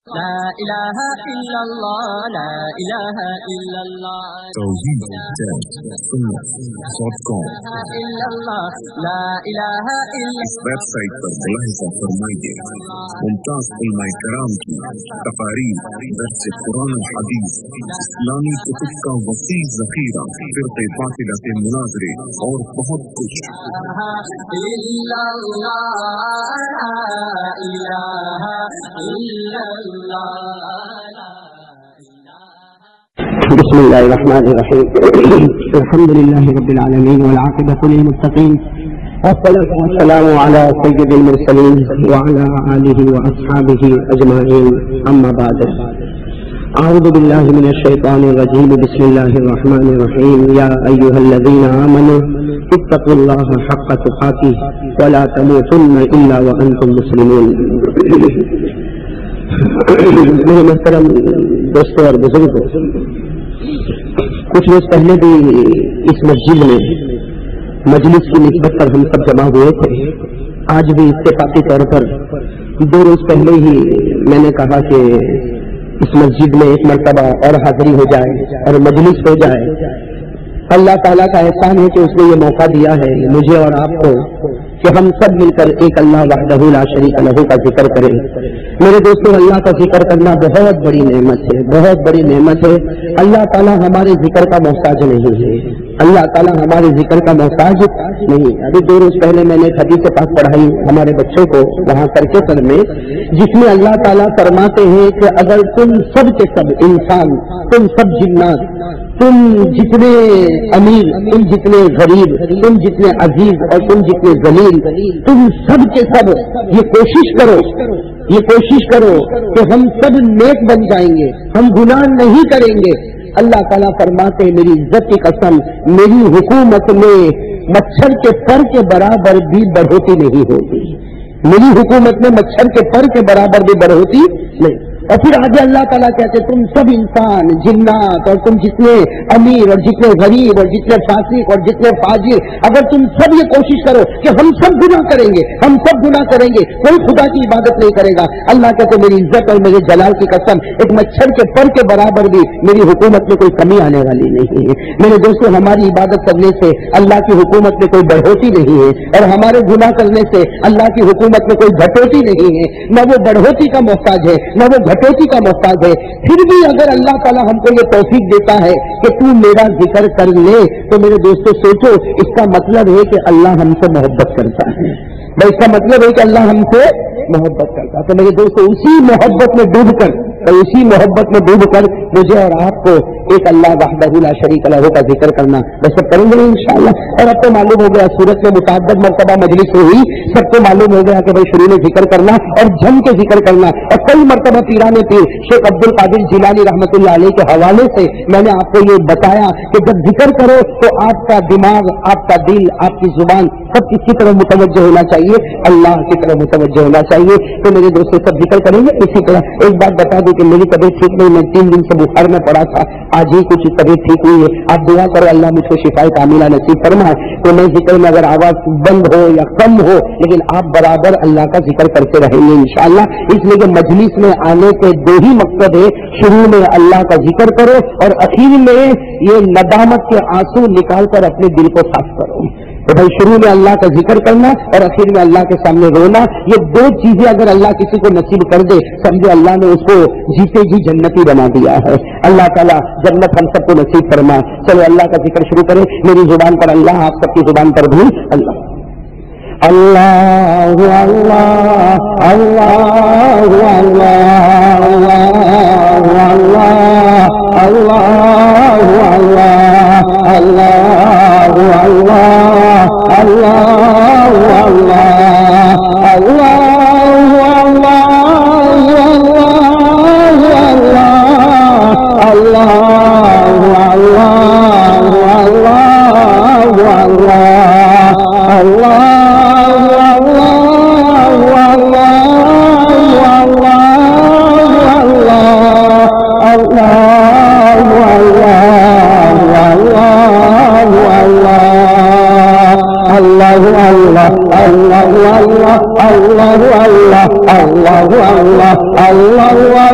لا الہ الا اللہ لا الہ الا اللہ توحید.com لا الہ الا اس ویب سائٹ پر ملاحظہ فرمائیے ممتاز علماء کرام کی تقاریر، درس قرآن و حدیث، اسلامی کتب کا وسیع ذخیرہ، فرقے باطلہ کے مناظرے اور بہت کچھ۔ بسم الله الرحمن الرحيم الحمد لله رب العالمين والعاقبة للمتقين والصلاة والسلام على سيد المرسلين وعلى آله وأصحابه أجمعين أما بعد أعوذ بالله من الشيطان الرجيم بسم الله الرحمن الرحيم يا أيها الذين آمنوا اتقوا الله حق تقاته ولا تموتن إلا وأنتم مسلمون۔ میرے محترم دوستوں اور بزرگوں، کچھ روز پہلے بھی اس مسجد میں مجلس کی نسبت پر ہم سب جمع ہوئے تھے۔ آج بھی اتفاقی طور پر 2 روز پہلے ہی میں نے کہا کہ اس مسجد میں ایک مرتبہ اور حاضری ہو جائے اور مجلس ہو جائے۔ اللہ تعالیٰ کا احسان ہے کہ اس نے یہ موقع دیا ہے مجھے اور آپ کو کہ ہم سب مل کر ایک اللہ وحدہ لا شریک لہ کا ذکر کریں۔ میرے دوستوں، اللہ کا ذکر کرنا بہت بڑی نعمت ہے، بہت بڑی نعمت ہے۔ اللہ تعالیٰ ہمارے ذکر کا محتاج نہیں ہے، اللہ تعالیٰ ہمارے ذکر کا محتاج نہیں۔ ابھی 2 روز پہلے میں نے حدیث پاک پڑھائی ہمارے بچوں کو وہاں کرکسر میں، جس میں اللہ تعالیٰ فرماتے ہیں کہ اگر تم سب کے سب انسان، تم سب جنات، تم جتنے امیر، تم جتنے غریب، تم جتنے عزیز اور تم جتنے ذلیل، تم سب کے سب یہ کوشش کرو کہ ہم سب نیک بن جائیں گے، ہم گناہ نہیں کریں گے۔ اللہ تعالیٰ فرماتے ہیں میری عزت کی قسم، میری حکومت میں مچھر کے پر کے برابر بھی بڑھوتی نہیں ہوگی، میری حکومت میں مچھر کے پر کے برابر بھی بڑھوتی نہیں۔ اور پھر آگے اللہ تعالیٰ کہتے تم سب انسان، جنات، اور تم جتنے امیر اور جتنے غریب اور جتنے فاسق اور جتنے فاجر، اگر تم سب یہ کوشش کرو کہ ہم سب گناہ کریں گے، ہم سب گناہ کریں گے، کوئی خدا کی عبادت نہیں کرے گا، اللہ کہتے میری عزت اور میرے جلال کی قسم ایک مچھر کے پر کے برابر بھی میری حکومت میں کوئی کمی آنے والی نہیں ہے۔ میرے دوستوں، ہماری عبادت کرنے سے اللہ کی حکومت میں کوئی بڑھوتی نہیں ہے، اور ہمارے گناہ کرنے سے اللہ کی حکومت میں کوئی گھٹوتی نہیں ہے۔ نہ وہ بڑھوتی کا محتاج ہے، نہ وہ گھٹوتی کا محتاج ہے۔ پھر بھی اگر اللہ تعالیٰ ہم کو یہ توفیق دیتا ہے کہ تو میرا ذکر کر لے، تو میرے دوستوں سوچو، اس کا مطلب ہے کہ اللہ ہم سے محبت کرتا ہے، اس کا مطلب ہے کہ اللہ ہم سے محبت کرتا ہے۔ تو میرے دوستوں، اسی محبت میں ڈوب کر مجھے اور آپ کو ایک اللہ وحدہ لا شریک لہ کا ذکر کرنا ویسے کریں گے انشاءاللہ۔ اور اب تو معلوم ہو گیا سورت میں متعدد مرتبہ مجلس ہوئی، سب کو معلوم ہو گیا کہ بھائی شروع میں ذکر کرنا اور جم کے ذکر کرنا۔ اور کئی مرتبہ پیران پیر شیخ عبد القادر جیلانی رحمۃ اللہ علیہ کے حوالے سے میں نے آپ کو یہ بتایا کہ جب ذکر کرو تو آپ کا دماغ، آپ کا دل، آپ کی زبان سب کس کی طرف متوجہ ہونا چاہیے؟ اللہ کی طرف متوجہ ہونا چاہیے۔ تو میرے دوستوں سب ذکر کریں گے۔ اسی طرح ایک بات بتا دوں کہ میری طبیعت ٹھیک نہیں، میں 3 دن سے بخار میں پڑا تھا، آج ہی کچھ طبیعت ٹھیک ہوئی ہے۔ آپ دعا کرو اللہ مجھ کو شفا کاملہ نصیب فرمائے۔ تو میں ذکر میں اگر آواز بند ہو یا کم ہو، لیکن آپ برابر اللہ کا ذکر کرتے رہیں گے انشاءاللہ۔ اس لیے کہ مجلس میں آنے کے 2 ہی مقصد ہے، شروع میں اللہ کا ذکر کرو اور اخیر میں یہ ندامت کے آنسو نکال کر اپنے دل کو صاف کرو۔ تو بھائی شروع میں اللہ کا ذکر کرنا اور اخیر میں اللہ کے سامنے رونا، یہ 2 چیزیں اگر اللہ کسی کو نصیب کر دے، سمجھو اللہ نے اس کو جیتے جی جنتی بنا دیا ہے۔ اللہ تعالیٰ جنت ہم سب کو نصیب فرمائے۔ چلو اللہ کا ذکر شروع کریں۔ میری زبان پر اللہ، آپ سب کی زبان پر بھی اللہ۔ اللہ اللہ اللہ اللہ اللہ اللہ اللہ اللہ اللہ اللہ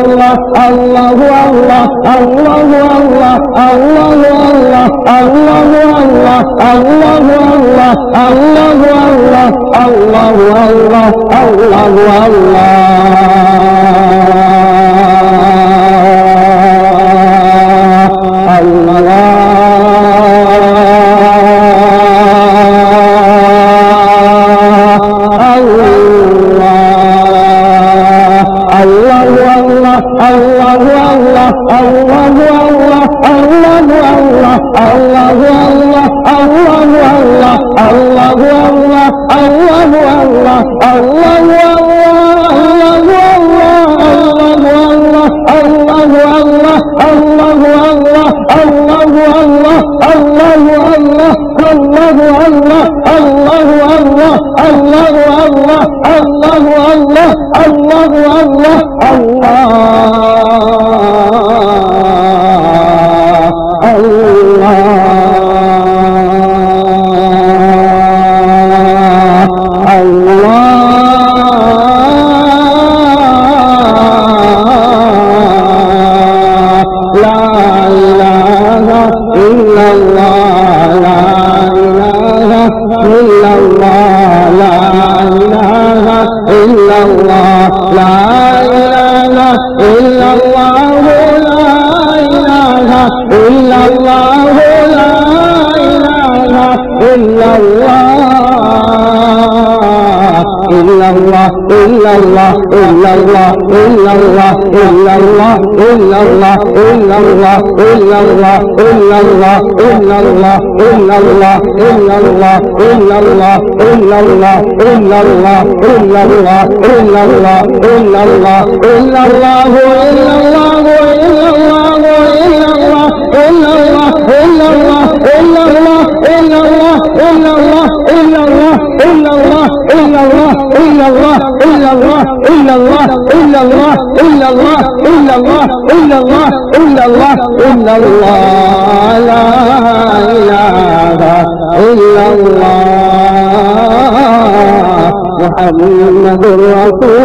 محمد رسول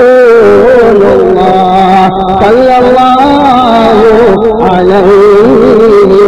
الله صلى الله عليه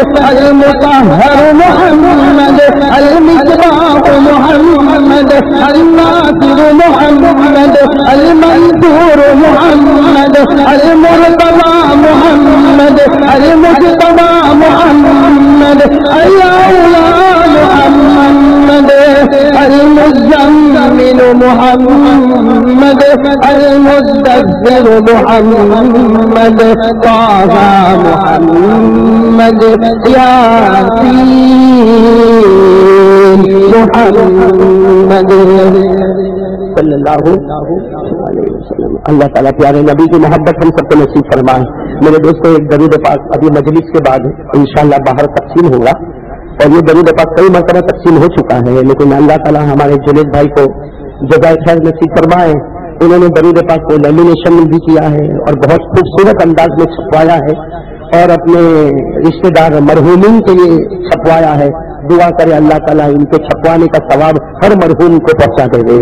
المطهر محمد المصباح محمد الناصر محمد المنصور محمد المرتضى محمد المجتبى محمد الأولى محمد المزمل محمد المدثر محمد طه محمد ياسين محمد صلی اللہ علیہ وسلم. اللہ تعالیٰ پیارے نبی کی محبت ہم سب کو نصیب فرمائے. میرے دوستوں ایک درود پاک ابھی مجلس کے بعد انشاءاللہ باہر تقسیم ہوگا اور یہ درود پاک کئی مرتبہ تقسیم ہو چکا ہے, لیکن اللہ تعالیٰ ہمارے جنید بھائی کو جزائے خیر نصیب فرمائے. انہوں نے درود پاک کو لیمینیشن بھی کیا ہے اور بہت خوبصورت انداز میں چھپوایا ہے اور اپنے رشتہ دار مرحومین کے لیے چھپوایا ہے. دعا کرے اللہ تعالیٰ ان کے چھپوانے کا ثواب ہر مرحوم کو پہنچا دے گے.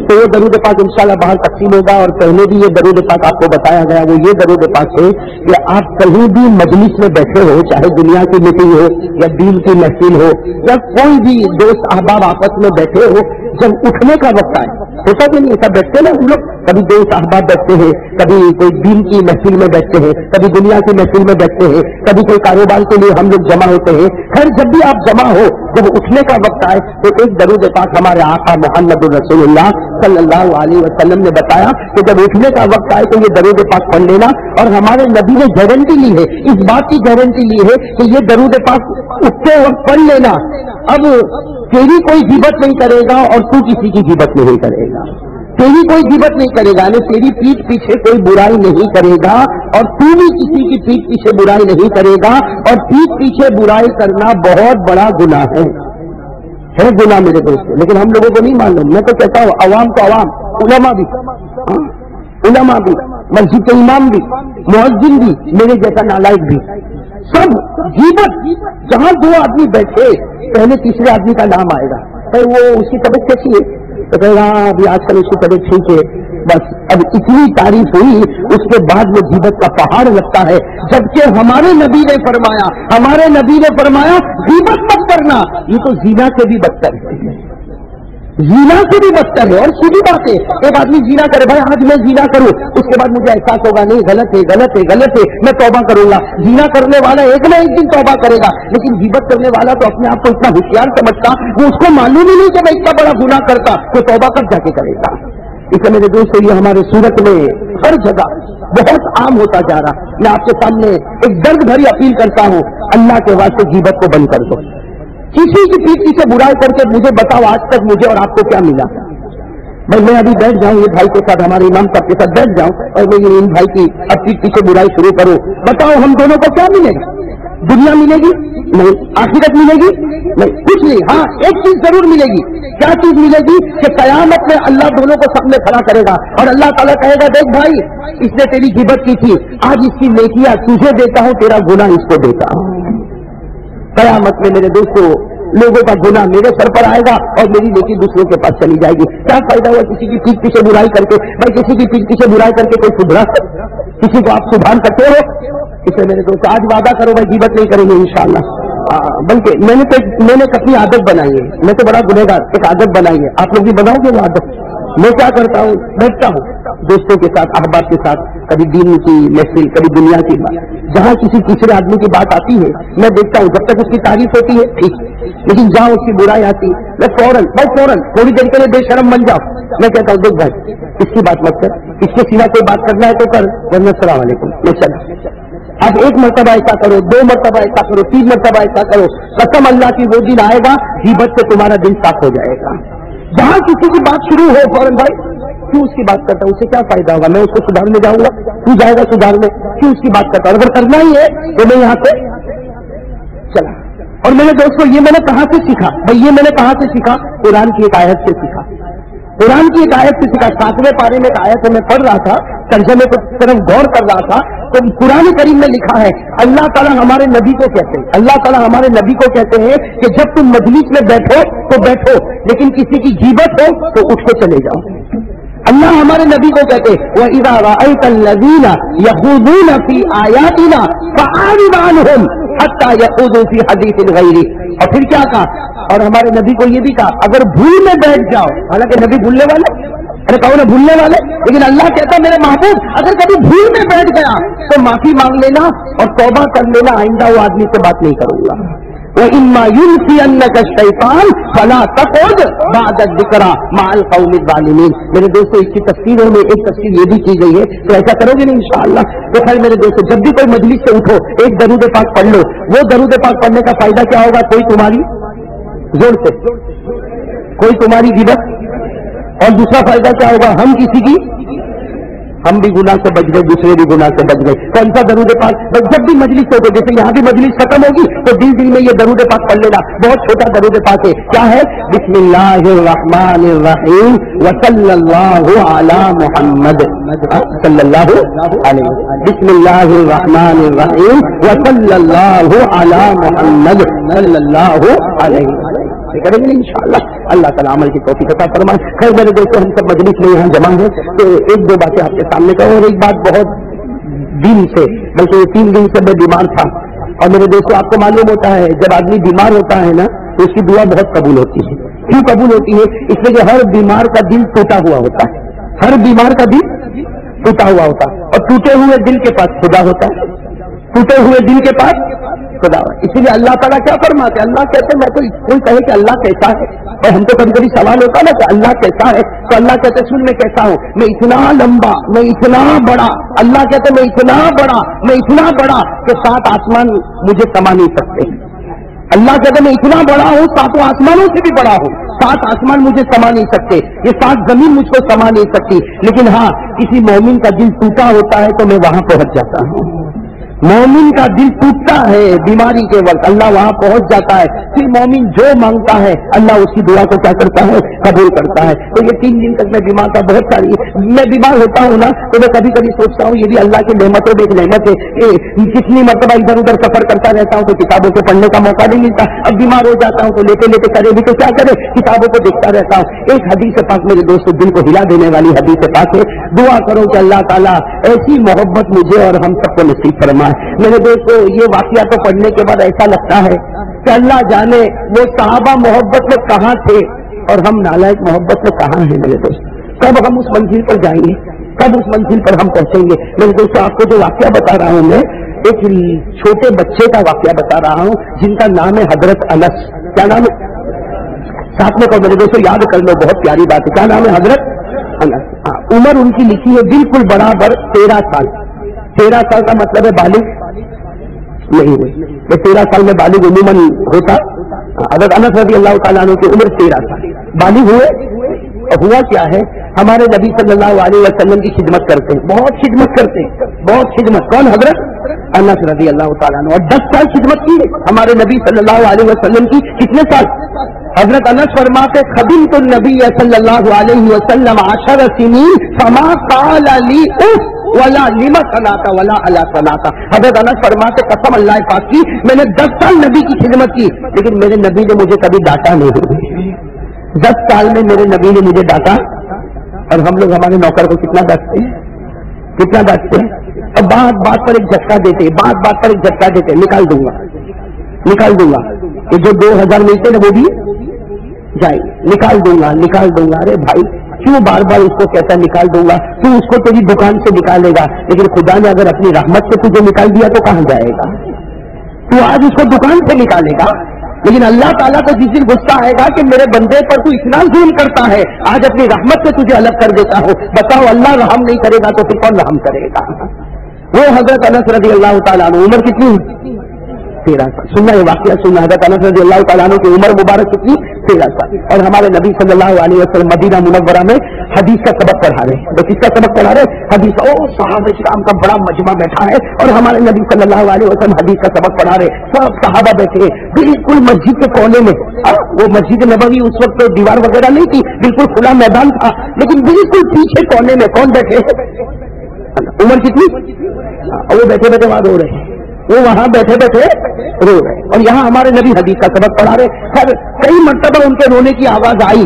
تو یہ درود پاک انشاءاللہ باہر تقسیم ہوگا. اور پہلے بھی یہ درود پاک آپ کو بتایا گیا, وہ یہ درود پاک ہے کہ آپ کہیں بھی مجلس میں بیٹھے ہو, چاہے دنیا کی میٹنگ ہو یا دین کی محفل ہو یا کوئی بھی دوست احباب آپس میں بیٹھے ہو, جب اٹھنے کا وقت آئے, ہوتا بھی نہیں ایسا بیٹھتے نا ہم لوگ, کبھی دوست احباب بیٹھتے ہیں, کبھی کوئی دین کی محفل میں بیٹھتے ہیں, کبھی دنیا کی محفل میں بیٹھتے ہیں, کبھی کوئی کاروبار کے لیے ہم لوگ جمع ہوتے ہیں. خیر جب بھی آپ جمع ہو, جب اٹھنے کا وقت آئے تو ایک درود پاک ہمارے آقا محمد رسول اللہ صلی اللہ علیہ وسلم نے بتایا کہ جب اٹھنے کا وقت آئے تو یہ درود پاک پڑھ لینا. اور ہمارے نبی نے گارنٹی لی ہے, اس بات کی گارنٹی لی ہے کہ یہ درود پاک اٹھتے وقت پڑھ لینا. اب تیری کوئی غیبت نہیں کرے گا اور تو کسی کی غیبت نہیں کرے گا, تیری کوئی غیبت نہیں کرے گا, یعنی تیری پیٹھ پیچھے کوئی برائی نہیں کرے گا اور تو بھی کسی کی پیٹھ پیچھے برائی نہیں کرے گا. اور پیٹھ پیچھے برائی کرنا بہت بڑا گناہ ہے گناہ میرے دوستوں, لیکن ہم لوگوں کو نہیں معلوم. میں تو کہتا ہوں عوام تو عوام, علماء بھی, مسجد کے امام بھی, مؤذن بھی, میرے جیسا نالائق بھی, سب غیبت. جہاں دو آدمی بیٹھے پہلے تیسرے آدمی کا نام آئے گا, وہ اس کی طبیعت کیسی ہے تو کہے گا ابھی آج کل اس کی طبیعت ٹھیک ہے, بس. اب اتنی تعریف ہوئی, اس کے بعد میں غیبت کا پہاڑ لگتا ہے. جبکہ ہمارے نبی نے فرمایا غیبت مت کرنا, یہ تو زنا سے بھی بدتر ہے, زنا سے بھی بدتر ہے. اور سیدھی بات ہے, ایک آدمی زنا کرے, بھائی آج میں زنا کروں, اس کے بعد مجھے احساس ہوگا نہیں غلط ہے میں توبہ کروں گا. زنا کرنے والا ایک نہ ایک دن توبہ کرے گا, لیکن غیبت کرنے والا تو اپنے آپ کو اتنا ہوشیار سمجھتا, وہ اس کو معلوم ہی نہیں کہ میں اتنا بڑا گناہ کرتا, تو توبہ کب جا کے کرے گا. اس لیے میرے دوستوں یہ ہمارے صورت میں ہر جگہ بہت عام ہوتا جا رہا. میں آپ کے سامنے ایک درد بھری اپیل کرتا ہوں, اللہ کے واسطے غیبت کو بند کر دو. کسی کی پیٹھ پیچھے برائی کر کے مجھے بتاؤ آج تک مجھے اور آپ کو کیا ملا. بھائی میں ابھی بیٹھ جاؤں یہ بھائی کے ساتھ, ہمارے امام صاحب کے ساتھ بیٹھ جاؤں اور میں ان بھائی کی اب پیٹھ پیچھے برائی شروع کروں, بتاؤ ہم دونوں کو کیا ملے گا. دنیا ملے گی نہیں, آخرت ملے گی نہیں, کچھ نہیں. ہاں ایک چیز ضرور ملے گی. کیا چیز ملے گی کہ قیامت میں اللہ دونوں کو سامنے کھڑا کرے گا اور اللہ تعالیٰ کہے گا دیکھ بھائی اس نے تیری غیبت کی تھی, آج اس کی نیکیاں تجھے دیتا ہوں, تیرا گناہ اس کو دیتا ہوں. قیامت میں میرے دوستوں لوگوں کا گناہ میرے سر پر آئے گا اور میری نیکی دوسروں کے پاس چلی جائے گی. کیا فائدہ ہوا کسی کی پیٹھ پیچھے برائی کر کے. بھائی کسی کی پیٹھ پیچھے برائی کر کے کوئی سدھرا, کسی کو آپ سدھار کرتے ہو. اس لیے میرے دوست آج وعدہ کرو بھائی غیبت نہیں کریں گے انشاءاللہ. بلکہ میں نے اپنی عادت بنائی ہے, میں تو بڑا گنہگار, ایک عادت بنائی ہے, آپ لوگ بھی بناؤ گے وہ عادت. میں کیا کرتا ہوں, بیٹھتا ہوں دوستوں کے ساتھ, احباب کے ساتھ, کبھی دین کی محفل, کبھی دنیا کی بات, جہاں کسی تیسرے آدمی کی بات آتی ہے میں دیکھتا ہوں, جب تک اس کی تعریف ہوتی ہے ٹھیک, لیکن جہاں اس کی برائی آتی میں فوراً تھوڑی دیر کے لیے بے شرم بن جاؤ. میں کہتا ہوں دیکھ بھائی اس کی بات مت کر, اس کے سوا کوئی بات کرنا ہے تو کر, ورنہ السلام علیکم. میں چلا اب ایک مرتبہ ایسا کرو, 2 مرتبہ ایسا کرو, 3 مرتبہ ایسا کرو, قسم اللہ کی وہ دن آئے گا غیبت سے تمہارا دل صاف ہو جائے گا. جہاں کسی کی بات شروع ہو فوراً بھائی کیوں اس کی بات کرتا ہوں, اسے کیا فائدہ ہوگا, میں اس کو سدھارنے جاؤں گا, تو جائے گا سدھارنے, کیوں اس کی بات کرتا ہوں. اگر کرنا ہی ہے تو میں یہاں سے چلا. اور میرے دوستوں یہ میں نے کہاں سے سیکھا, بھائی یہ میں نے کہاں سے سیکھا, قرآن کی ایک آیت سے سیکھا. قرآن کی ایک آیت سے سیکھا. 7ویں پارے میں ایک آیت میں پڑھ رہا تھا, ترجمے کی طرف غور کر رہا تھا, تو قرآن کریم میں لکھا ہے اللہ تعالیٰ ہمارے نبی کو کہتے ہیں, اللہ تعالیٰ ہمارے نبی کو کہتے ہیں کہ جب تم مجلس میں بیٹھو تو بیٹھو, لیکن کسی کی غیبت ہو تو اٹھ کے چلے جاؤ. اللہ ہمارے نبی کو کہتے وَإِذَا رَأَيْتَ الَّذِينَ يَخُوضُونَ فِي آيَاتِنَا فَأَعْرِضْ عَنْهُمْ حَتَّى يَخُوضُوا فِي حَدِيثٍ غَيْرِهِ. اور پھر کیا کہا؟ اور ہمارے نبی کو یہ بھی کہا اگر بھول میں بیٹھ جاؤ، حالانکہ نبی بھولنے والے، ارے کہو نا بھولنے والے، لیکن اللہ کہتا ہے میرے محبوب اگر کبھی بھول میں بیٹھ گیا تو معافی مانگ لینا اور توبہ کر لینا، آئندہ وہ آدمی سے بات نہیں کروں گا. وَإِمَّا يُنْسِيَنَّكَ الشَّيْطَانُ فَلَا تَقْعُدْ بَعْدَ الذِّكْرَىٰ مَعَ الْقَوْمِ الظَّالِمِينَ. میرے دوستو اس کی تفسیروں میں ایک تفسیر یہ بھی کی گئی ہے، تو ایسا کرو گے نا انشاءاللہ. تو خیر میرے دوستو جب بھی کوئی مجلس سے اٹھو ایک درود پاک پڑھ لو. وہ درود پاک پڑھنے کا فائدہ کیا ہوگا؟ کوئی تمہاری زور سے، کوئی تمہاری غیبت، اور دوسرا فائدہ کیا ہوگا؟ ہم کسی کی، ہم بھی گناہ سے بچ گئے، دوسرے بھی گناہ سے بچ گئے. کون سا درود پاک؟ جب بھی مجلس ہو تو جیسے یہاں بھی مجلس ختم ہوگی تو دل دل میں یہ درود پاک پڑھ لینا. بہت چھوٹا درود پاک ہے. کیا ہے؟ بسم اللہ الرحمن الرحیم وصلی اللہ علی محمد صلی اللہ علیہ وسلم. بسم اللہ الرحمن الرحیم وصلی اللہ علی محمد صلی اللہ علیہ وسلم. کریں گے انشاءاللہ. اللہ تعالیٰ عمل کی توفیق عطا فرمائے. خیر میرے دوستوں ہم سب مجلس میں یہاں جمع ہیں تو ایک دو باتیں آپ کے سامنے کہوں. اور ایک بات بہت دن سے، بلکہ 3 دن سے میں بیمار تھا، اور میرے دوستوں آپ کو معلوم ہوتا ہے جب آدمی بیمار ہوتا ہے نا تو اس کی دعا بہت قبول ہوتی ہے. کیوں قبول ہوتی ہے؟ اس لیے کہ ہر بیمار کا دل ٹوٹا ہوا ہوتا ہے، ہر بیمار کا دل ٹوٹا ہوا ہوتا ہے، اور ٹوٹے ہوئے دل کے پاس خدا ہوتا ہے، ٹوٹے ہوئے دل کے پاس خدا. اسی لیے اللہ تعالیٰ کیا فرماتے ہیں؟ اللہ کہتے ہیں میں تو کوئی کہے کہ اللہ کیسا ہے، اور ہم تو کبھی کبھی سوال ہوتا نا کہ اللہ کیسا ہے، تو اللہ کہتے سن میں کیسا ہوں، میں اتنا لمبا، میں اتنا بڑا. اللہ کہتے میں اتنا بڑا، میں اتنا بڑا کہ 7 آسمان مجھے سما نہیں سکتے. اللہ کہتے میں اتنا بڑا ہوں 7 آسمانوں سے بھی بڑا ہوں، 7 آسمان مجھے سما نہیں سکتے، یہ 7 زمین مجھ کو سما نہیں سکتی. لیکن ہاں کسی مومن کا دل ٹوٹا ہوتا ہے تو میں وہاں پہنچ جاتا ہوں. مومن کا دل ٹوٹتا ہے بیماری کے وقت، اللہ وہاں پہنچ جاتا ہے. پھر مومن جو مانگتا ہے اللہ اس کی دعا کو کیا کرتا ہے؟ قبول کرتا ہے. تو یہ 3 دن تک میں بیمار تھا. بہت ساری میں بیمار ہوتا ہوں نا تو میں کبھی کبھی سوچتا ہوں یہ بھی اللہ کی نعمتوں میں ایک نعمت ہے. کتنی مرتبہ ادھر ادھر سفر کرتا رہتا ہوں تو کتابوں کو پڑھنے کا موقع نہیں ملتا. اب بیمار ہو جاتا ہوں تو لیتے لیتے کرے بھی تو کیا کرے، کتابوں کو دیکھتا رہتا ہوں. ایک حدیث پاک میرے دوستوں دل کو ہلا دینے والی حدیث پاک ہے. دعا کرو کہ اللہ تعالیٰ ایسی محبت مجھے اور ہم سب کو نصیب فرمائے. میرے دوستوں یہ واقعہ تو پڑھنے کے بعد ایسا لگتا ہے کہ اللہ جانے وہ صحابہ محبت میں کہاں تھے اور ہم نالائق محبت میں کہاں ہیں. میرے دوست کب ہم اس منزل پر جائیں گے، کب اس منزل پر ہم پہنچیں گے؟ میرے دوستوں آپ کو جو واقعہ بتا رہا ہوں میں ایک چھوٹے بچے کا واقعہ بتا رہا ہوں جن کا نام ہے حضرت انس. کیا نام ہے؟ ساتھ میں میرے دوستوں یاد کر لو، بہت پیاری بات ہے. کیا نام ہے؟ حضرت انس. عمر ان کی لکھی ہے بالکل برابر 13 سال. 13 سال کا مطلب ہے بالغ نہیں ہوئے. 13 سال میں بالغ عموماً ہوتا. حضرت انس رضی اللہ تعالیٰ عنہ کی عمر 13 سال. بالغ ہوئے. ہوا کیا ہے، ہمارے نبی صلی اللہ علیہ وسلم کی خدمت کرتے ہیں، بہت خدمت کرتے ہیں، بہت خدمت. کون؟ حضرت انس رضی اللہ تعالیٰ عنہ. اور 10 سال خدمت کی ہمارے نبی صلی اللہ علیہ وسلم کی. کتنے سال؟ حضرت انس فرماتے خدمت النبی صلی اللہ علیہ وسلم 10 سنین فما قال لی اف ولا لما صلاتا ولا علی صلاتا. حضرت انس فرماتے قسم اللہ پاک کی میں نے 10 سال نبی کی خدمت کی لیکن میرے نبی نے مجھے کبھی ڈانٹا نہیں. 10 سال میں میرے نبی نے مجھے ڈانٹا. اور ہم لوگ ہمارے نوکر کو کتنا ڈانٹتے ہیں، کتنا ڈانٹتے ہیں. اور بات بات پر ایک جھٹکا دیتے، بات بات پر ایک جھٹکا دیتے، نکال دوں گا نکال دوں گا. یہ جو 2000 ملتے نا وہ بھی جائے، نکال دوں گا نکال دوں گا. ارے بھائی کیوں بار بار اس کو کہتا نکال دوں گا؟ تو اس کو تیری دکان سے نکالے گا لیکن خدا نے اگر اپنی رحمت سے تجھے نکال دیا تو کہاں جائے گا؟ تو آج اس کو دکان سے نکالے گا لیکن اللہ تعالیٰ کو جس دن غصہ آئے گا کہ میرے بندے پر تو اتنا ظلم کرتا ہے، آج اپنی رحمت سے تجھے الگ کر دیتا ہو. بتاؤ اللہ رحم نہیں کرے گا تو پھر کون رحم کرے گا؟ وہ حضرت انس رضی اللہ تعالیٰ عنہ عمر کتنی؟ 13 سال. سننا یہ واقعہ سننا. حضرت انس رضی اللہ تعالیٰ عنہ کی عمر مبارک کتنی؟ 13 سال. اور ہمارے نبی صلی اللہ علیہ وسلم مدینہ منورہ میں حدیث کا سبق پڑھا رہے. تو کس کا سبق پڑھا رہے؟ حدیث. صحابہ کرام کا بڑا مجمع بیٹھا ہے اور ہمارے نبی صلی اللہ علیہ وسلم حدیث کا سبق پڑھا رہے. سب صحابہ بیٹھے بالکل مسجد کے کونے میں. وہ مسجد نبوی اس وقت دیوار وغیرہ نہیں تھی، بالکل کھلا میدان تھا لیکن بالکل پیچھے کونے میں کون بیٹھے؟ عمر کتنی؟ وہ بیٹھے بیٹھے وہاں رو رہے ہیں، وہ وہاں بیٹھے بیٹھے رو رہے. اور یہاں ہمارے نبی حدیث کا سبق پڑھا رہے. کئی مرتبہ ان کے رونے کی آواز آئی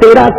13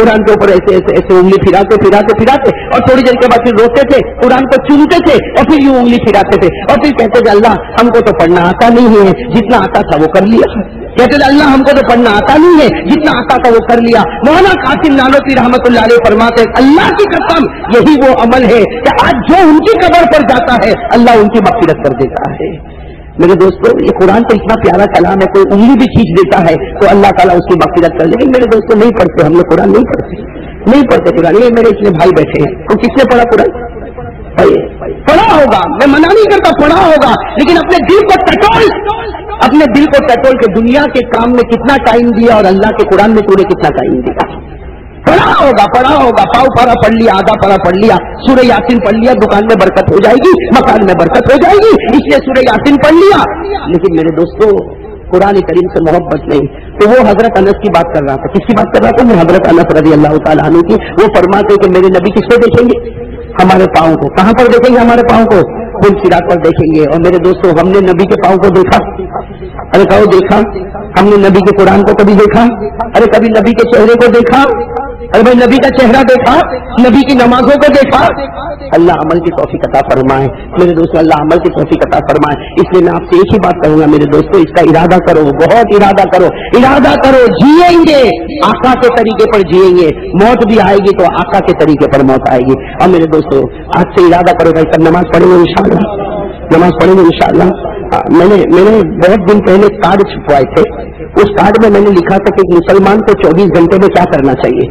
قرآن کے اوپر ایسے ایسے ایسے انگلی پھراتے پھراتے پھراتے اور تھوڑی دیر کے بعد پھر روتے تھے، قرآن کو چنتے تھے اور پھر یوں انگلی پھراتے تھے اور پھر کہتے تھے اللہ ہم کو تو پڑھنا آتا نہیں ہے، جتنا آتا تھا وہ کر لیا. کہتے تھے اللہ ہم کو تو پڑھنا آتا نہیں ہے، جتنا آتا تھا وہ کر لیا. مولانا قاسم نانوتوی رحمۃ اللہ علیہ فرماتے ہیں اللہ کی قسم یہی وہ عمل ہے کہ آج جو ان کی قبر پر جاتا ہے اللہ ان کی مغفرت کر دیتا ہے. میرے دوستوں یہ قرآن تو اتنا پیارا کلام ہے، کوئی انگلی بھی کھینچ دیتا ہے تو اللہ تعالیٰ اس کی مغفرت کر دے. لیکن میرے دوستوں نہیں پڑھتے، ہم لوگ قرآن نہیں پڑھتے قرآن. یہ میرے اتنے بھائی بیٹھے ہیں تو کس نے پڑھا قرآن؟ پڑھا ہوگا، میں منع نہیں کرتا، پڑھا ہوگا، لیکن اپنے دل کو ٹٹول کے دنیا کے کام میں کتنا ٹائم دیا اور اللہ کے قرآن میں تو نے کتنا ٹائم دیا. پڑھا ہوگا، پاؤ پارا پڑھ لیا، آدھا پارا پڑھ لیا، سورہ یاسین پڑھ لیا، دکان میں برکت ہو جائے گی، مکان میں برکت ہو جائے گی، اس لیے سورہ یاسین پڑھ لیا. لیکن میرے دوستوں قرآن کریم سے محبت نہیں. تو وہ حضرت انس کی بات کر رہا تھا. کس کی بات کر رہا تھا؟ میں حضرت انس رضی اللہ تعالیٰ عنہ کی. وہ فرماتے کہ میرے نبی کس کو دیکھیں گے؟ ہمارے پاؤں کو. کہاں پر دیکھیں گے ہمارے پاؤں کو؟ پل صراط پر دیکھیں گے. اور میرے دوستوں ہم نے نبی کے پاؤں کو دیکھا؟ ارے کہو دیکھا. ہم نے نبی کے قرآن کو کبھی دیکھا؟ ارے کبھی نبی کے چہرے کو دیکھا؟ ارے بھائی نبی کا چہرہ دیکھا؟ نبی کی نمازوں کو دیکھا؟ اللہ عمل کی توفیق عطا فرمائے. میرے دوستوں اللہ عمل کی توفیق عطا فرمائے. اس لیے میں آپ سے ایک ہی بات کہوں گا میرے دوستوں، اس کا ارادہ کرو، بہت ارادہ کرو. جیئیں گے آقا کے طریقے پر جیئیں گے. موت بھی آئے گی تو آقا کے طریقے پر موت آئے گی. اور میرے دوستوں آج سے ارادہ کرو بھائی سب نماز پڑھیں گے انشاءاللہ. میں نے بہت دن پہلے کارڈ چھپوائے تھے. اس کارڈ میں نے لکھا تھا کہ مسلمان کو 24 گھنٹے میں کیا کرنا چاہیے.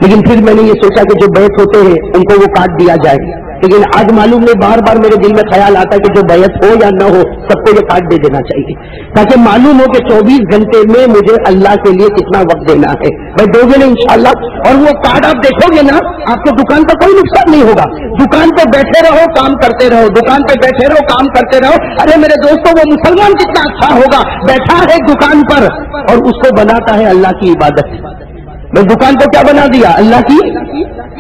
لیکن پھر میں نے یہ سوچا کہ جو بیعت ہوتے ہیں ان کو وہ کارڈ دیا جائے. لیکن آج معلوم نہیں بار بار میرے دل میں خیال آتا ہے کہ جو بیعت ہو یا نہ ہو سب کو یہ کارڈ دے دینا چاہیے تاکہ معلوم ہو کہ 24 گھنٹے میں مجھے اللہ کے لیے کتنا وقت دینا ہے. بھائی دو گے نا انشاءاللہ. اور وہ کارڈ آپ دیکھو گے نا آپ کو دکان کا کوئی نقصان نہیں ہوگا. دکان پہ بیٹھے رہو کام کرتے رہو، دکان پہ بیٹھے رہو کام کرتے رہو. ارے میرے دوستوں وہ مسلمان کتنا اچھا ہوگا، بیٹھا ہے دکان پر اور اس کو بناتا ہے اللہ کی عبادت. میں دکان کو کیا بنا دیا؟ اللہ کی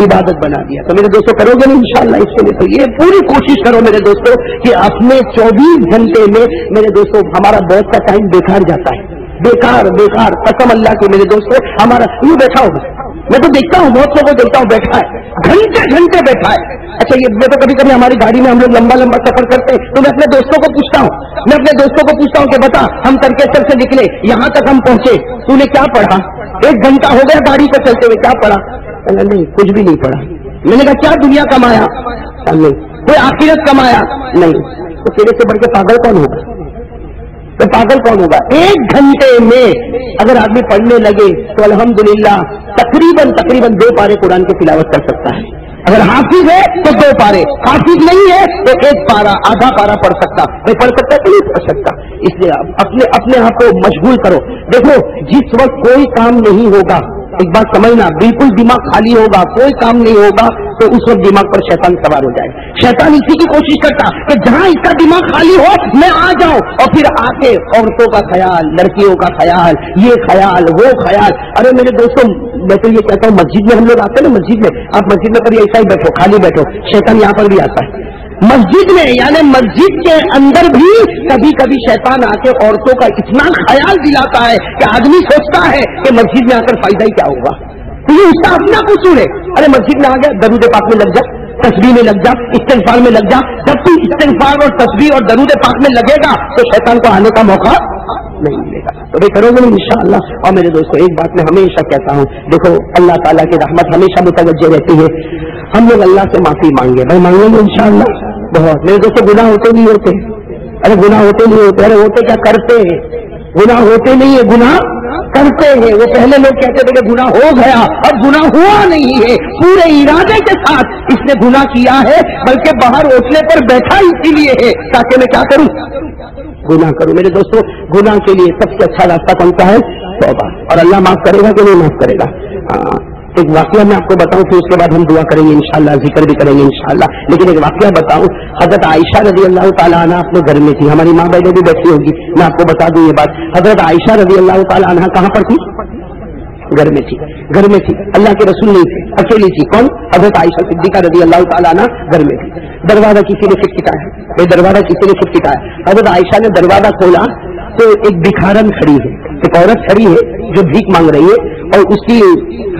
عبادت بنا دیا. تو میرے دوستوں کرو گے نا انشاءاللہ. اس کے لیے تو یہ پوری کوشش کرو میرے دوستوں کہ اپنے 24 گھنٹے میں میرے دوستوں ہمارا بہت کا ٹائم بیکار جاتا ہے. بیکار قسم اللہ کی میرے دوستوں ہمارا یوں بیٹھا ہوگا. میں تو دیکھتا ہوں بہت لوگوں کو دیکھتا ہوں بیٹھا ہے گھنٹے بیٹھا ہے. اچھا یہ میں تو کبھی ہماری گاڑی میں ہم لوگ لمبا سفر کرتے ہیں تو میں اپنے دوستوں کو پوچھتا ہوں کہ بتا ہم ترکیسر سے نکلے یہاں تک ہم پہنچے تو نے کیا پڑھا؟ 1 گھنٹہ ہو گیا گاڑی پہ چلتے ہوئے، کیا پڑھا؟ نہیں کچھ بھی نہیں پڑھا. میں نے کہا کیا دنیا کمایا؟ نہیں. کوئی آخرت کمایا؟ نہیں. تو تیرے سے بڑھ کے پاگل کون ہوگا؟ 1 گھنٹے میں اگر آدمی پڑھنے لگے تو الحمدللہ تقریباً 2 پارے قرآن کی تلاوت کر سکتا ہے. اگر حافظ ہے تو 2 پارے، حافظ نہیں ہے تو 1 پارا آدھا پارا پڑھ سکتا. نہیں پڑھ سکتا تو نہیں پڑھ سکتا. اس لیے اپنے آپ کو مشغول کرو. دیکھو جس وقت کوئی کام نہیں ہوگا، ایک بات سمجھنا، بالکل دماغ خالی ہوگا، کوئی کام نہیں ہوگا تو اس وقت دماغ پر شیطان سوار ہو جائے. شیطان اسی کی کوشش کرتا کہ جہاں اس کا دماغ خالی ہو میں آ جاؤں اور پھر آ کے عورتوں کا خیال، لڑکیوں کا خیال، یہ خیال وہ خیال. ارے میرے دوستوں میں تو یہ کہتا ہوں مسجد میں ہم لوگ آتے ہیں نا، مسجد میں آپ مسجد میں کبھی ایسا ہی بیٹھو، خالی بیٹھو، شیطان یہاں پر بھی آتا ہے. مسجد میں یعنی مسجد کے اندر بھی کبھی شیطان آ کے عورتوں کا اتنا خیال دلاتا ہے کہ آدمی سوچتا ہے کہ مسجد میں آ کر فائدہ ہی کیا ہوگا. تو یہ اس کا اپنا قصور ہے. ارے مسجد میں آ گیا، درود پاک میں لگ جا، تسبیح میں لگ جا، استغفار میں لگ جا. جب تو استغفار اور تسبیح اور درود پاک میں لگے گا تو شیطان کو آنے کا موقع نہیں ملے گا. تو بھائی کرو گے انشاءاللہ. اور میرے دوستوں ایک بات میں ہمیشہ کہتا ہوں، دیکھو اللہ تعالیٰ کی رحمت ہمیشہ متوجہ رہتی ہے. ہم لوگ اللہ سے معافی مانگے، بھائی مانگیں گے انشاءاللہ. بہت میرے دوستوں گناہ ہوتے نہیں ہوتے. ارے گناہ ہوتے نہیں ہوتے. ارے ہوتے کیا کرتے ہیں. گناہ ہوتے نہیں ہے، گناہ کرتے ہیں. وہ پہلے لوگ کہتے تھے کہ گناہ ہو گیا، اب گناہ ہوا نہیں ہے. پورے ارادے کے ساتھ اس نے گناہ کیا ہے، بلکہ باہر اوٹلے پر بیٹھا اسی لیے ہے تاکہ میں کیا کروں؟ گناہ کروں. میرے دوستوں گناہ کے لیے سب سے اچھا راستہ کون سا ہے؟ توبہ. اور اللہ معاف کرے گا کہ نہیں معاف کرے گا؟ ایک واقعہ میں آپ کو بتاؤں پھر اس کے بعد ہم دعا کریں گے انشاءاللہ، ذکر بھی کریں گے انشاءاللہ. لیکن ایک واقعہ بتاؤں. حضرت عائشہ رضی اللہ تعالیٰ عنہ اپنے گھر میں تھی. ہماری ماں بہنیں بھی بیٹھی ہوگی، میں آپ کو بتا دوں یہ بات. حضرت عائشہ رضی اللہ تعالیٰ عنہ کہاں پر تھی؟ گھر میں تھی. اللہ کے رسول نہیں تھے، اکیلی تھی. کون؟ حضرت عائشہ صدیقہ رضی اللہ تعالیٰ عنہ گھر میں تھی. دروازہ کسی نے کھٹکھٹایا. حضرت عائشہ نے دروازہ کھولا تو ایک بکھارن کھڑی ہے، ایک عورت کھڑی ہے جو بھیک مانگ رہی ہے اور اس کی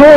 2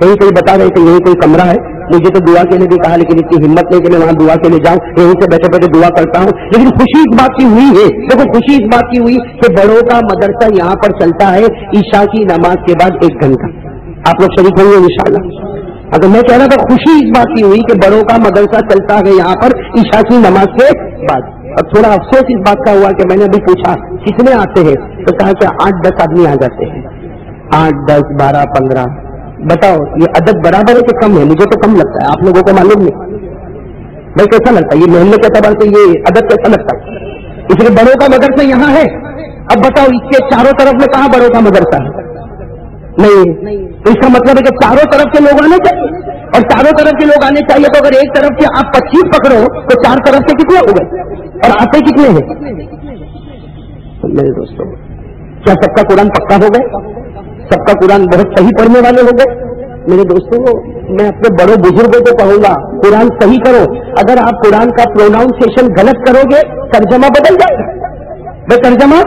کہیں کوئی بتا رہے کہ یہی کوئی کمرہ ہے، مجھے تو دعا کے لیے بھی کہا لیکن اتنی ہمت نہیں کہ میں وہاں دعا کے لیے جاؤں، یہیں سے بیٹھے بیٹھے دعا کرتا ہوں. لیکن خوشی اس بات کی ہوئی ہے، دیکھو خوشی اس بات کی ہوئی کہ بڑوں کا مدرسہ یہاں پر چلتا ہے عشاء کی نماز کے بعد 1 گھنٹہ. آپ لوگ شریک ہوں گے انشاءاللہ. اگر میں کہہ رہا تھا خوشی اس بات کی ہوئی کہ بڑوں کا مدرسہ چلتا ہے یہاں پر عشاء کی نماز کے بعد. اب تھوڑا افسوس اس بات کا ہوا کہ میں نے ابھی پوچھا کتنے آتے ہیں، تو کہا کہ 8-10 آدمی آ جاتے ہیں. 8 10 12 15. بتاؤ یہ عدد برابر ہے کہ کم ہے؟ مجھے تو کم لگتا ہے، آپ لوگوں کو معلوم نہیں بھائی کیسا لگتا ہے یہ محلے کے اعتبار سے یہ عدد کیسا لگتا ہے؟ اس لیے بڑوں کا مدرسہ یہاں ہے. اب بتاؤ اس کے چاروں طرف میں کہاں بڑوں کا مدرسہ ہے؟ نہیں. تو اس کا مطلب ہے کہ چاروں طرف کے لوگ آنے چاہیے، اور چاروں طرف کے لوگ آنے چاہیے. تو اگر ایک طرف کے آپ 25 پکڑو تو 4 طرف سے کتنے ہو گئے اور آتے کتنے ہیں؟ میرے دوستوں کیا سب کا قرآن پکا ہو گئے؟ سب کا قرآن بہت صحیح پڑھنے والے ہو گئے؟ میرے دوستوں میں اپنے بڑوں بزرگوں کو کہوں گا قرآن صحیح کرو. اگر آپ قرآن کا پروناؤنسیشن غلط کرو گے ترجمہ بدل جائے گا. ترجمہ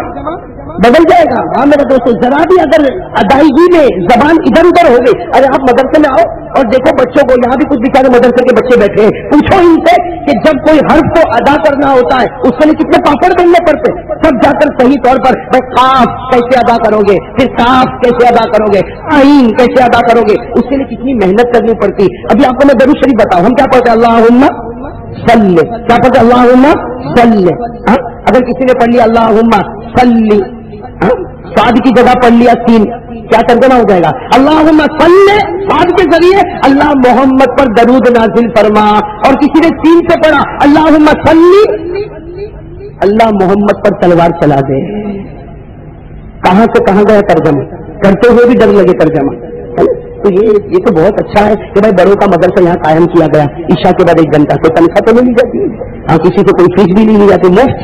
بدل جائے گا. ہاں میرے دوستوں ذرا بھی اگر ادائیگی میں زبان ادھر ادھر ہو گئی. ارے آپ مدرسے میں آؤ اور دیکھو بچوں کو، یہاں بھی کچھ بیچارے مدرسے کے بچے بیٹھے ہیں، پوچھو ان سے کہ جب کوئی حرف کو ادا کرنا ہوتا ہے اس کے لیے کتنے پاپڑ بننے پڑتے، سب جا کر صحیح طور پر قاف کیسے ادا کرو گے، پھر کاف کیسے ادا کرو گے، عین کیسے ادا کرو گے، اس کے لیے کتنی محنت کرنی پڑتی. ابھی آپ کو میں درود شریف بتاؤں، ہم کیا پڑھتے ہیں؟ اللہم صلی. کیا پڑھتے ہیں؟ اللہم صلی. اگر کسی نے پڑھ لیا اللہم صلی، صاد کی جگہ پڑھ لیا سین، کیا ترجمہ ہو جائے گا؟ اللہم صلی صاد کے ذریعے اللہ محمد پر درود نازل فرما. اور کسی نے سین سے پڑھا اللہم صلی، اللہ محمد پر تلوار چلا دے. کہاں سے کہاں گیا ترجمہ؟ کرتے ہوئے بھی ڈر لگے ترجمہ. تو یہ تو بہت اچھا ہے کہ بھائی بڑوں کا مدرسہ یہاں قائم کیا گیا. عشاء کے بعد 1 گھنٹہ سے تنخواہ تو نہیں لی جاتی، ہاں کسی کو کوئی فیس بھی نہیں لی جاتی، مفت.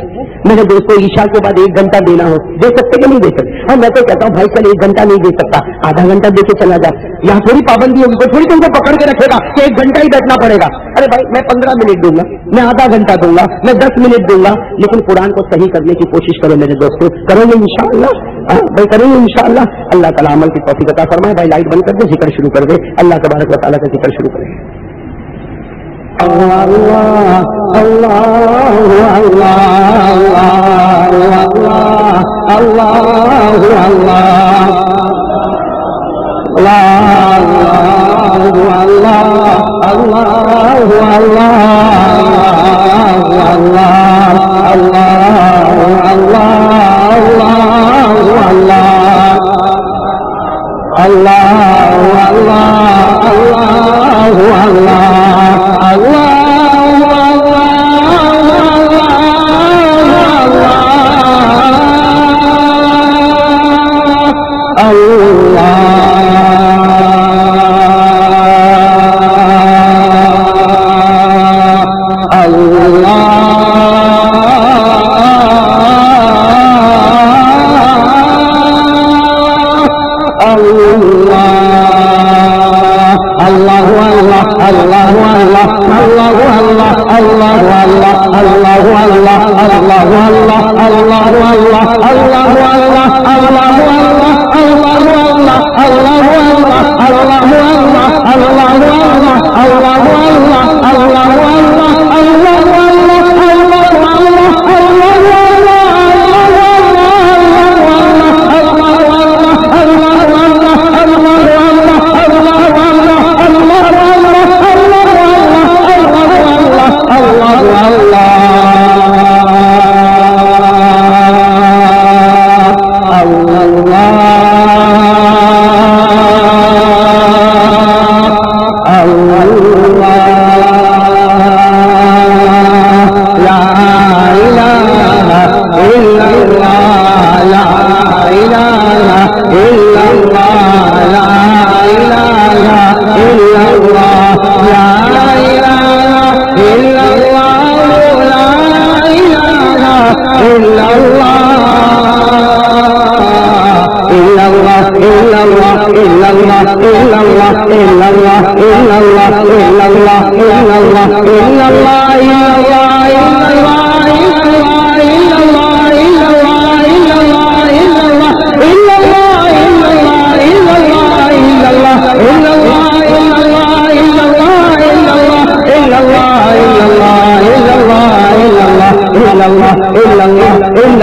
میرے دوستوں عشاء کے بعد 1 گھنٹہ دینا ہو دے سکتے کہ نہیں دے سکتے؟ ہاں میں تو کہتا ہوں بھائی چل 1 گھنٹہ نہیں دے سکتا، آدھا گھنٹہ دے کے چلا جا. یہاں تھوڑی پابندی ہوگی، کوئی تھوڑی تم کو پکڑ کے رکھے گا کہ 1 گھنٹہ ہی بیٹھنا پڑے گا. ارے بھائی میں 15 منٹ دوں گا، میں آدھا گھنٹہ دوں گا، میں 10 منٹ دوں گا، لیکن قرآن کو صحیح کرنے کی کوشش کرو میرے دوستوں. کرو گے انشاءاللہ؟ بھائی کریں گے انشاءاللہ. اللہ تعالیٰ عمل کی توفیق عطا فرمائے. بھائی لائٹ بند کر دے، ذکر شروع کر دے. اللہ تبارک و تعالیٰ کا ذکر شروع کریں. اللہ اللہ اللہ اللہ اللہ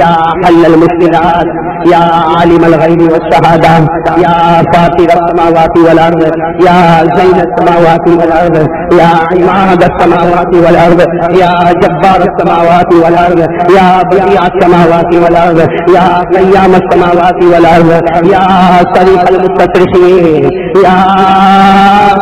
یا حل المشکلات، یا عالم الغیب والشہادہ، یا فاطر السماوات والارض، یا زین السماوات والارض، یا عماد السماوات والارض، یا جبار السماوات والارض، یا بدیع السماوات والارض، یا قیام السماوات والارض، یا صریح المستصرخین، یا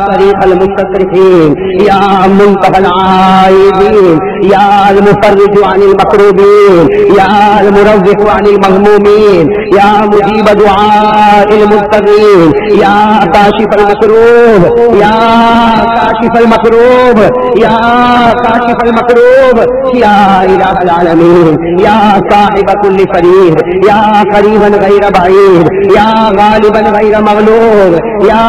صریح المستصرخین، یا منتهى العائبین، یا المفرج عن المکروبین، یا المروح عن المغمومین، یا مجیب دعاء المضطرین، یا کاشف المکروب، یا کاشف المکروب، یا کاشف المکروب، یا الہ العالمین، یا صاحب کل فریب، یا قریبا غیر بعید، یا غالبا غیر مغلوب، یا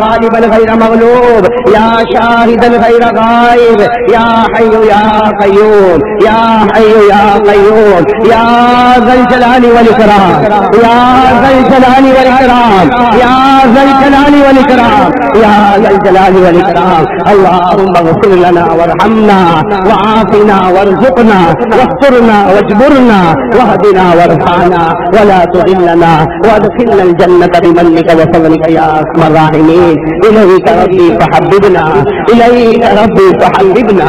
غالبا غیر مغلوب، یا شاہدا غیر غائب، یا حی یا قیوم، یا حی یا قیوم، یا ذا الجلال والاکرام، یا ذا الجلال والاکرام، یا ذا الجلال والاکرام، یا ذا الجلال والاکرام. اللهم اغفر لنا وارحمنا وعافنا وارزقنا واسترنا واجبرنا واهدنا وارفعنا ولا تضلنا وادخلنا الجنة بمنك وفضلك يا ارحم الراحمين. اليك ربي فحببنا، اليك ربي فحببنا،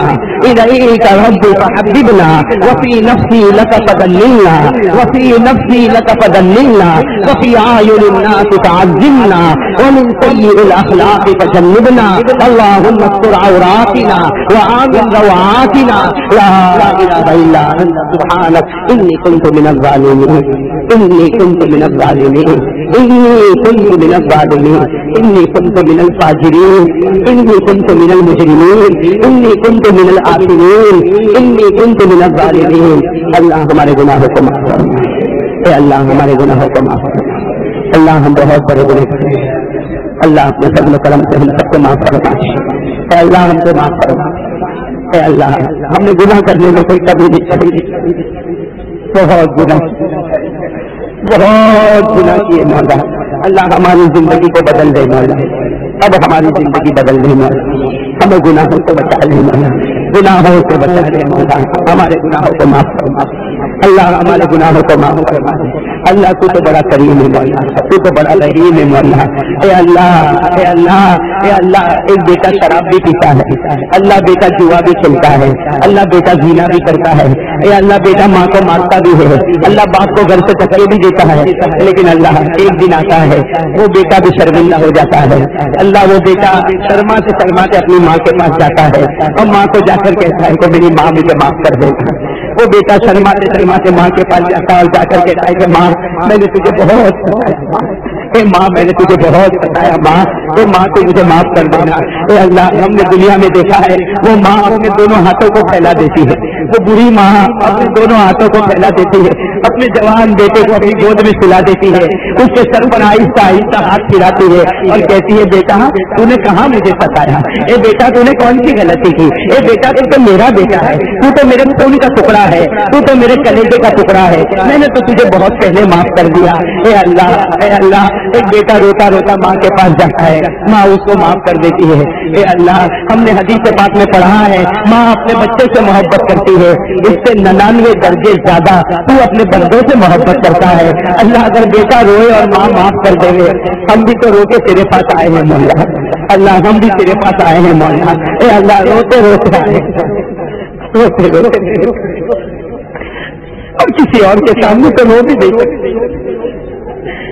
اليك ربي فحببنا، وفي نفسي لك فدللنا، وفي نفسي لك فدللنا، وفي اعين الناس فعزمنا، ومن سيء الاخلاق فجنبنا. اللهم استر عوراتنا وآمن روعاتنا. لا اله الا انت سبحانك اني كنت من الظالمين، اني كنت من الظالمين، اني كنت من الظالمين، اني كنت من الفاجرين، اني كنت من المجرمين، اني كنت من الآثمين، اني كنت من الظالمين. اللہ ہمارے گناہوں کو معاف فرما، اے اللہ ہمارے گناہوں کو معاف فرما. اللہ ہم بہت بڑے گناہ کرتے ہیں، اللہ اپنے فضل و کرم سے ہم سب کو معاف فرما. اے اللہ ہم کو معاف فرما. اے اللہ ہم نے گناہ کرنے میں کوئی کمی نہیں کری، بہت گناہ کیے مولا. اللہ ہماری زندگی کو بدل دے مولا، اب ہماری زندگی بدل دے مولا. ہمیں گناہوں کو بچا لے مولا، گناہوں سے بچا لے مولا. ہمارے گناہوں کو معاف فرما اللہ، ہمارے گناہوں کو معاف فرما. اللہ تو بڑا کریم ہے مولا، تو بڑا رحیم ہے مولا. اے اللہ، اے اللہ، اے اللہ، ایک بیٹا شراب بھی پیتا ہے، اللہ بیٹا جوا بھی کھیلتا ہے، اللہ بیٹا زنا بھی کرتا ہے. اے اللہ بیٹا ماں کو مارتا بھی ہے، اللہ باپ کو گھر سے ٹکرے بھی دیتا ہے. لیکن اللہ ایک دن آتا ہے وہ بیٹا بھی شرمندہ ہو جاتا ہے. اللہ وہ بیٹا شرماتے شرماتے اپنی ماں کے پاس جاتا ہے اور ماں کو جا کر کہتا ہے کہ میری ماں مجھے معاف کر دے. وہ بیٹا شرماتے شرماتے ماں کے پاس جاتا ہے اور جا کر کہتا ہے کہ ماں میں نے تجھے بہت ستایا، اے ماں میں نے تجھے بہت ستایا، ماں اے ماں تو مجھے معاف کر دینا. اے اللہ ہم نے دنیا میں دیکھا ہے وہ ماں اپنے دونوں ہاتھوں کو پھیلا دیتی ہے، وہ بری ماں اپنے دونوں ہاتھوں کو پھیلا دیتی ہے، اپنے جوان بیٹے کو اپنی گود میں سلا دیتی ہے، اس کے سر پر آہستہ آہستہ ہاتھ پھراتی ہے اور کہتی ہے بیٹا تو نے کہاں مجھے ستایا، اے بیٹا تو نے کون سی غلطی کی، اے بیٹا تو میرا بیٹا ہے، تو میرے خون کا ٹکڑا ہے، تو میرے کلیجے کا ٹکڑا ہے، میں نے تو تجھے بہت پہلے معاف کر دیا. اے اللہ، اے اللہ، ایک بیٹا روتا روتا ماں کے پاس جاتا ہے، ماں اس کو معاف کر دیتی ہے. اے اللہ ہم نے حدیث پاک میں پڑھا ہے ماں اپنے بچے سے محبت کرتی ہے اس سے 99 درجے زیادہ تو اپنے بندوں سے محبت کرتا ہے. اللہ اگر بیٹا روئے اور ماں معاف کر دے گے، ہم بھی تو رو کے تیرے پاس آئے ہیں مولا. اللہ ہم بھی تیرے پاس آئے ہیں مولا. اے اللہ روتے روتے آئے، روتے روتے اور کسی اور کے سامنے تو رو بھی نہیں سکتے،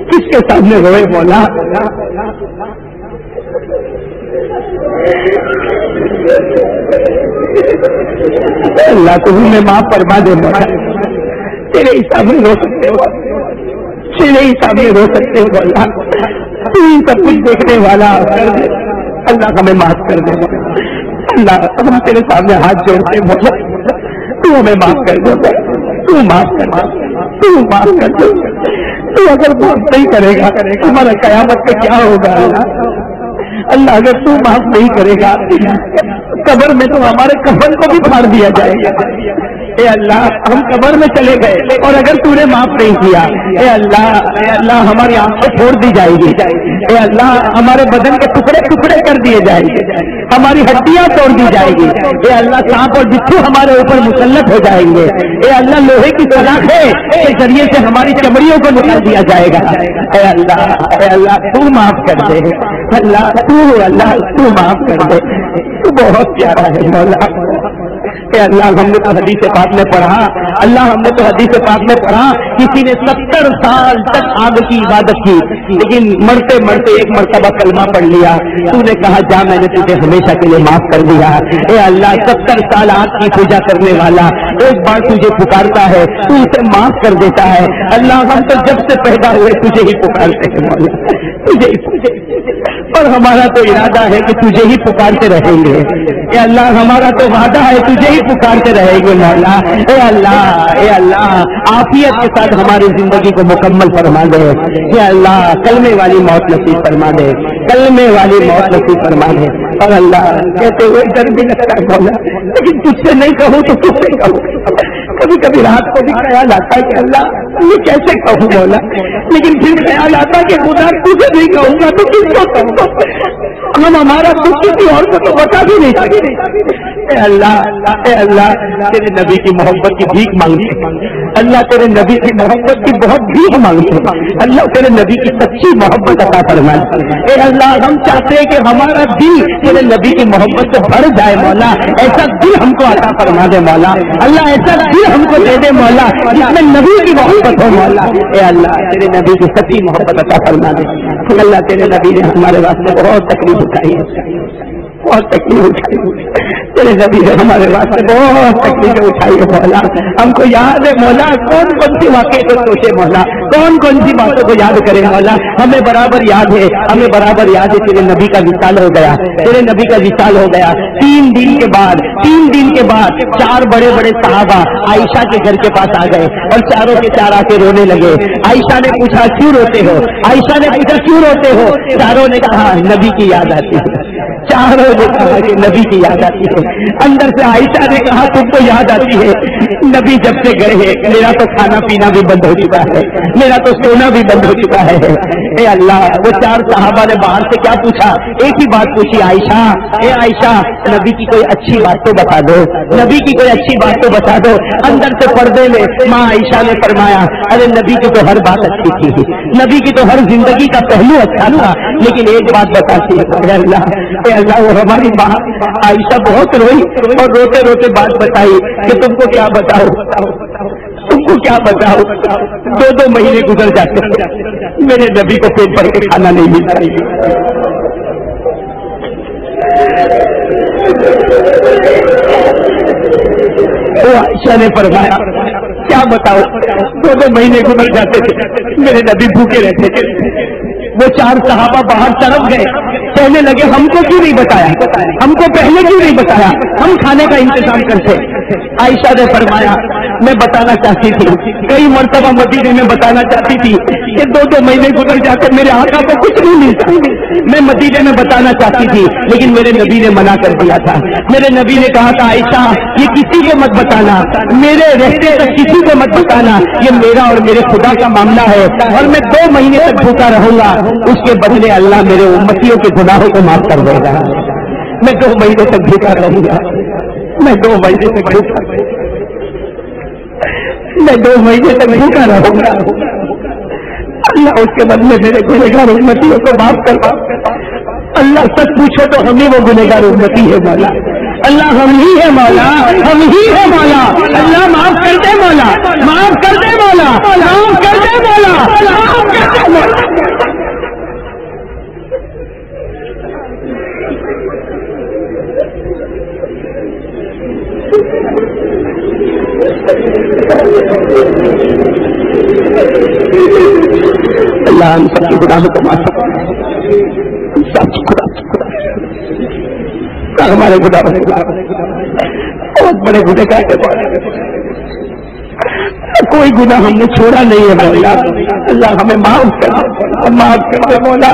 کس کے سامنے روئے مولا. اللہ تمہیں معاف فرما دے مولا. تیرے ہی سامنے رو سکتے ہو، تیرے ہی سامنے رو سکتے ہو مولا. تو ہی سب کچھ دیکھنے والا اللہ ہمیں معاف کر دے. اللہ ہم تیرے سامنے ہاتھ جوڑتے مولا، تو ہمیں معاف کر دے، تو معاف کر دے، تو معاف کر دے. تو اگر معاف نہیں کرے گا ہمارا قیامت میں کیا ہوگا اللہ؟ اگر تو معاف نہیں کرے گا قبر میں تو ہمارے کفن کو بھی پھاڑ دیا جائے گا. اے اللہ ہم قبر میں چلے گئے اور اگر تو نے معاف نہیں کیا، اے اللہ ہماری آنکھیں پھوڑ دی جائے گی. اے اللہ ہمارے بدن کے ٹکڑے ٹکڑے کر دیے جائیں گے، ہماری ہڈیاں توڑ دی جائیں گی، اے اللہ سانپ اور بچھو ہمارے اوپر مسلط ہو جائیں گے، اے اللہ لوہے کی سلاخیں کے ذریعے سے ہماری چمڑیوں کو نکال دیا جائے گا، اے اللہ تو معاف کر دے، اللہ تو معاف کر دے، تو بہت پیارا ہے مولا۔ کہ اللہ ہم نے تو حدیث پاک میں پڑھا، اللہ ہم نے تو حدیث پاک میں پڑھا کسی نے 70 سال تک آگ کی عبادت کی لیکن مرتے مرتے ایک مرتبہ کلمہ پڑھ لیا، تو نے کہا جا میں نے تجھے ہمیشہ کے لیے معاف کر دیا۔ اے اللہ 70 سال آگ کی پوجا کرنے والا ایک بار تجھے پکارتا ہے تو اسے معاف کر دیتا ہے۔ اللہ ہم تو جب سے پیدا ہوئے تجھے ہی پکارتے ہیں مولا، تجھے ہی اور ہمارا تو ارادہ ہے کہ تجھے ہی پکارتے رہیں گے، اے اللہ ہمارا تو وعدہ ہے تجھے ہی پکارتے رہیں گے مولا۔ اے اللہ عافیت کے ساتھ ہماری زندگی کو مکمل فرما دے، اے اللہ کلمے والی موت نصیب فرما دے، کلمے والی موت نصیب فرما دے۔ اور اللہ کہتے ہوئے ڈر بھی لگتا ہے مولا، لیکن تجھ سے نہیں کہوں تو کس سے کہوں؟ کبھی کبھی رات کو بھی خیال آتا ہے کہ اللہ یہ کیسے کہوں مولا، لیکن پھر خیال آتا ہے کہ خدا تجھے نہیں کہوں گا تو کس کو کہوں؟ ہم ہمارا کچھ کسی اور کو تو بتا بھی نہیں سکتے۔ اے اللہ تیرے نبی کی محبت کی بھیک مانگتے، اللہ تیرے نبی کی محبت کی بہت بھیک مانگتے، اللہ تیرے نبی کی سچی محبت عطا فرما۔ اے اللہ ہم چاہتے ہیں کہ ہمارا دل تیرے نبی کی محبت سے بھر جائے مولا، ایسا دل ہم کو عطا فرما دے مولا، اللہ ایسا دل ہم کو دے دے مولا جس میں نبی کی محبت ہو مولا۔ اے اللہ تیرے نبی کی سچی محبت عطا فرما دے۔ اللہ تیرے نبی نے ہمارے واسطے بہت تکلیف اٹھائی ہے، بہت تکلیف اٹھائی ہے، تیرے نبی نے ہمارے واسطے بہت تکلیفیں اٹھائی ہے مولا۔ ہم کو یاد ہے مولا کون کون سی واقعے کو سوچے مولا، کون کون سی باتوں کو یاد کرے مولا، ہمیں برابر یاد ہے تیرے نبی کا وصال ہو گیا، تیرے نبی کا وصال ہو گیا۔ 3 دن کے بعد 4 بڑے بڑے صحابہ عائشہ کے گھر کے پاس آ گئے اور چاروں کے چار آ کے رونے لگے۔ عائشہ نے پوچھا کیوں روتے ہو؟ چاروں نے کہا نبی کی یاد آتی ہے، چاروں نے کہا کہ نبی کی یاد آتی ہے۔ اندر سے عائشہ نے کہا تم کو یاد آتی ہے، نبی جب سے گئے ہیں میرا تو کھانا پینا بھی بند ہو چکا ہے، میرا تو سونا بھی بند ہو چکا ہے۔ اے اللہ وہ 4 صحابہ نے باہر سے کیا پوچھا؟ ایک ہی بات پوچھی، عائشہ اے عائشہ نبی کی کوئی اچھی بات تو بتا دو، نبی کی کوئی اچھی بات تو بتا دو۔ اندر سے پردے میں ماں عائشہ نے فرمایا ارے نبی کی تو ہر بات اچھی تھی، نبی کی تو ہر زندگی کا پہلو اچھا تھا، لیکن ایک بات بتاتی ہے اے اللہ وہ ہماری ماں عائشہ بہت روئی اور روتے روتے بات بتائی کہ تم کو کیا بتاؤ 2 مہینے گزر جاتے میرے نبی کو پیٹ بھر کے کھانا نہیں ملتا۔ وہ عائشہ نے فرمایا کیا بتاؤ 2 مہینے گزر جاتے تھے میرے نبی بھوکے رہتے تھے۔ وہ 4 صحابہ باہر طرف گئے، کہنے لگے ہم کو کیوں نہیں بتایا، ہم کو پہلے کیوں نہیں بتایا، ہم کھانے کا انتظام کرتے۔ عائشہ نے فرمایا میں بتانا چاہتی تھی، کئی مرتبہ مدینے میں بتانا چاہتی تھی کہ 2 مہینے گزر جاتے میرے آقا کو کچھ نہیں ملتا، میں مدینے میں بتانا چاہتی تھی لیکن میرے نبی نے منع کر دیا تھا۔ میرے نبی نے کہا تھا عائشہ یہ کسی کو مت بتانا، میرے رہتے تک کسی کو مت بتانا، یہ میرا اور میرے خدا کا معاملہ ہے اور میں 2 مہینے تک بھوکا رہوں گا، اس کے بدلے اللہ میرے امتیوں کے گناہوں کو معاف کر دے گا۔ میں 2 مہینے تک بھوکا رہوں گا، میں 2 مہینے تک بھوکا رہوں گا، اللہ اس کے بدلے میرے گنہگار امتیوں کو معاف کر دے۔ اللہ سچ پوچھو تو ہم ہی وہ گنہگار امتی ہے مولا، اللہ ہم ہی ہے مولا، ہم ہی ہے مولا، اللہ معاف کر دے مولا، معاف کر دے مولا، معاف کر دے مولا، معاف کر دے مولا۔ اللہ ہم سب کی گناہوں کو معاف کر، ہمارے گناہ بہت بڑے گناہ کا کوئی گناہ ہم نے چھوڑا نہیں ہے مولا، اللہ ہمیں معاف کر دے مولا،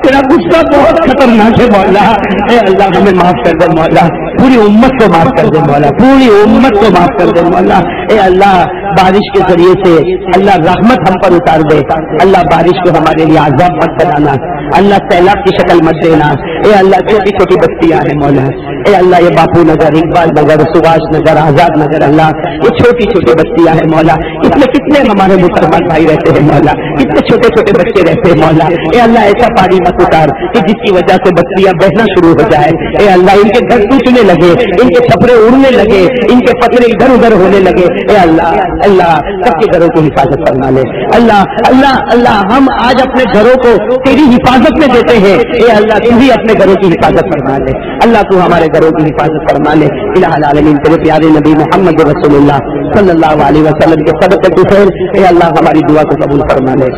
تیرا غصہ بہت خطرناک ہے مولا، اے اللہ ہمیں معاف کر دے مولا، پوری امت کو معاف کر دے مولا، پوری امت کو معاف کر دے مولا، اے اللہ بارش کے ذریعے سے اللہ رحمت ہم پر اتار دے. اللہ بارش کو ہمارے لیے عذاب مت بنانا. اللہ سیلاب کی شکل مت دینا. اے اللہ چھوٹی چھوٹی بستیاں ہیں مولا. اے اللہ یہ باپو نگر, اقبال نگر, سبھاش نگر, آزاد نگر, اللہ یہ چھوٹی چھوٹی بستیاں ہیں مولا. اس میں کتنے ہمارے مسلمان بھائی رہتے ہیں مولا, کتنے چھوٹے چھوٹے بچے رہتے ہیں مولا. اے اللہ ایسا پانی مت اتار کہ جس کی وجہ سے بستیاں بہنا شروع ہو جائے. اے اللہ ان کے گھر ٹوٹنے لگے, ان کے چھپرے اڑنے لگے, ان کے پتھرے ادھر ادھر ہونے لگے. اے اللہ, اللہ سب کے گھروں کی حفاظت فرما لے. اللہ اللہ اللہ ہم آج اپنے گھروں کو تیری حفاظت میں دیتے ہیں. اے اللہ تو ہی اپنے گھروں کی حفاظت فرما لے. اللہ تو ہمارے گھروں کی حفاظت فرما لے. الہ العالمین تیرے پیارے نبی محمد رسول اللہ صلی اللہ علیہ وسلم کے صدقے تو خیر. اے اللہ ہماری دعا کو قبول فرما لے.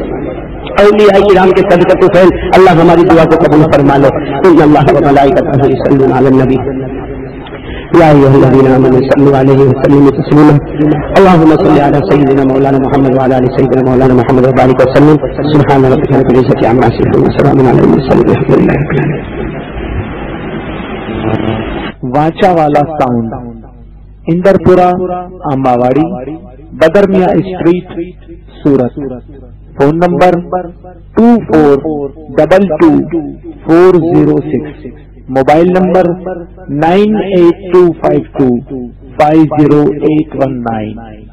اولیاء کرام کے صدقے تو خیر. اللہ ہماری دعا کو قبول فرما لے. ان اللہ و ملائکتہ یصلون علی النبی یا ایھا الذین آمنوا صلوا علیہ وسلموا تسلیما. اللهم صل علی سیدنا مولانا محمد وعلی آل سیدنا مولانا محمد وبارک وسلم. سبحان ربک رب العزۃ عما یصفون وسلام علی المرسلین والحمد للہ رب العالمین. وانچا والا ساؤنڈ, اندرپورہ, آمباواڑی, بدر میاں اسٹریٹ, سورت. Phone number 24222406. Mobile number 9825250819.